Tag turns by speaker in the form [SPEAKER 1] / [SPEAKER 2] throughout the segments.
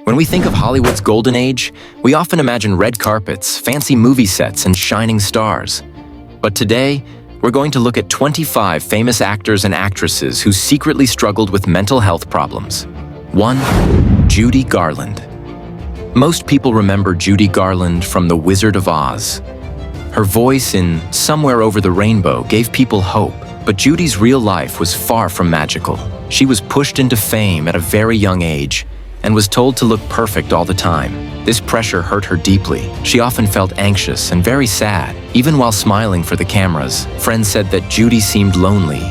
[SPEAKER 1] When we think of Hollywood's golden age, we often imagine red carpets, fancy movie sets, and shining stars. But today, we're going to look at 25 famous actors and actresses who secretly struggled with mental health problems. 1. Judy Garland. Most people remember Judy Garland from The Wizard of Oz. Her voice in Somewhere Over the Rainbow gave people hope, but Judy's real life was far from magical. She was pushed into fame at a very young age and was told to look perfect all the time. This pressure hurt her deeply. She often felt anxious and very sad, even while smiling for the cameras. Friends said that Judy seemed lonely.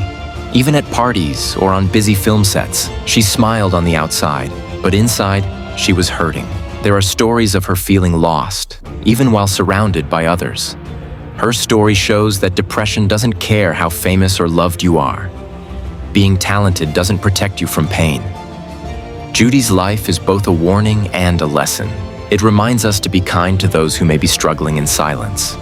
[SPEAKER 1] Even at parties or on busy film sets, she smiled on the outside, but inside, she was hurting. There are stories of her feeling lost, even while surrounded by others. Her story shows that depression doesn't care how famous or loved you are. Being talented doesn't protect you from pain. Judy's life is both a warning and a lesson. It reminds us to be kind to those who may be struggling in silence.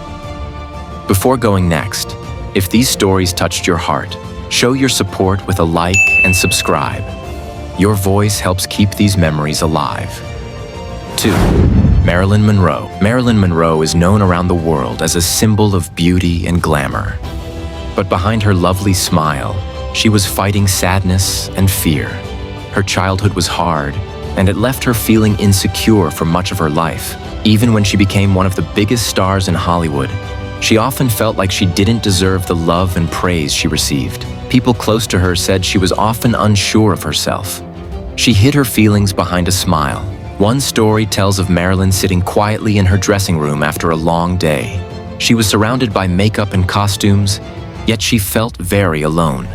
[SPEAKER 1] Before going next, if these stories touched your heart, show your support with a like and subscribe. Your voice helps keep these memories alive. 2. Marilyn Monroe. Marilyn Monroe is known around the world as a symbol of beauty and glamour. But behind her lovely smile, she was fighting sadness and fear. Her childhood was hard, and it left her feeling insecure for much of her life. Even when she became one of the biggest stars in Hollywood, she often felt like she didn't deserve the love and praise she received. People close to her said she was often unsure of herself. She hid her feelings behind a smile. One story tells of Marilyn sitting quietly in her dressing room after a long day. She was surrounded by makeup and costumes, yet she felt very alone.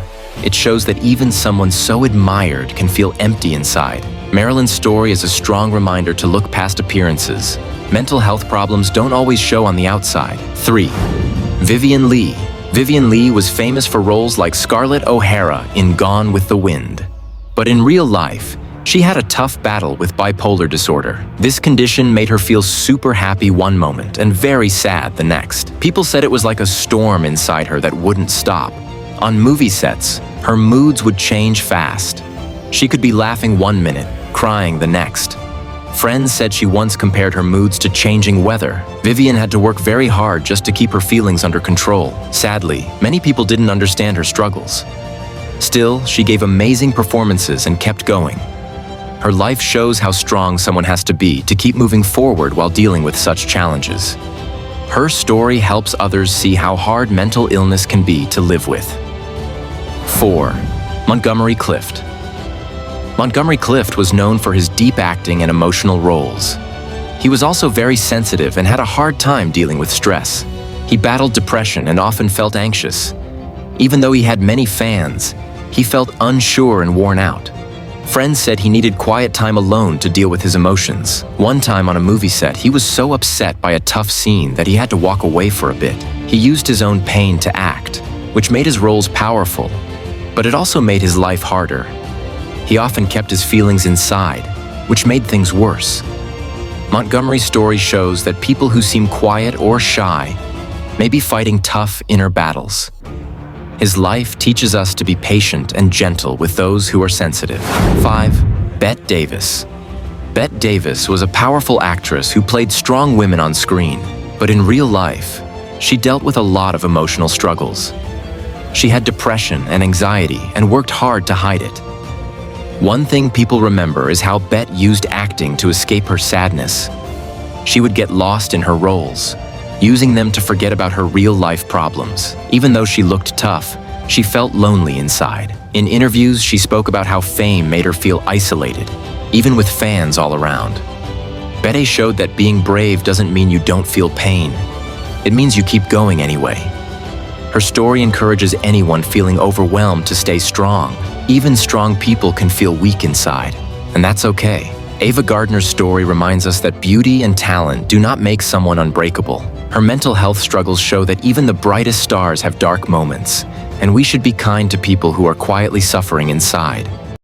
[SPEAKER 1] It shows that even someone so admired can feel empty inside. Marilyn's story is a strong reminder to look past appearances. Mental health problems don't always show on the outside. 3. Vivien Leigh. Vivien Leigh was famous for roles like Scarlett O'Hara in Gone with the Wind. But in real life, she had a tough battle with bipolar disorder. This condition made her feel super happy one moment and very sad the next. People said it was like a storm inside her that wouldn't stop. On movie sets, her moods would change fast. She could be laughing one minute, crying the next. Friends said she once compared her moods to changing weather. Vivien had to work very hard just to keep her feelings under control. Sadly, many people didn't understand her struggles. Still, she gave amazing performances and kept going. Her life shows how strong someone has to be to keep moving forward while dealing with such challenges. Her story helps others see how hard mental illness can be to live with. 4. Montgomery Clift. Montgomery Clift was known for his deep acting and emotional roles. He was also very sensitive and had a hard time dealing with stress. He battled depression and often felt anxious. Even though he had many fans, he felt unsure and worn out. Friends said he needed quiet time alone to deal with his emotions. One time on a movie set, he was so upset by a tough scene that he had to walk away for a bit. He used his own pain to act, which made his roles powerful, but it also made his life harder. He often kept his feelings inside, which made things worse. Montgomery's story shows that people who seem quiet or shy may be fighting tough inner battles. His life teaches us to be patient and gentle with those who are sensitive. 5. Bette Davis. Bette Davis was a powerful actress who played strong women on screen, but in real life, she dealt with a lot of emotional struggles. She had depression and anxiety and worked hard to hide it. One thing people remember is how Bette used acting to escape her sadness. She would get lost in her roles, using them to forget about her real-life problems. Even though she looked tough, she felt lonely inside. In interviews, she spoke about how fame made her feel isolated, even with fans all around. Bette showed that being brave doesn't mean you don't feel pain. It means you keep going anyway. Her story encourages anyone feeling overwhelmed to stay strong. Even strong people can feel weak inside, and that's okay. Ava Gardner's story reminds us that beauty and talent do not make someone unbreakable. Her mental health struggles show that even the brightest stars have dark moments, and we should be kind to people who are quietly suffering inside.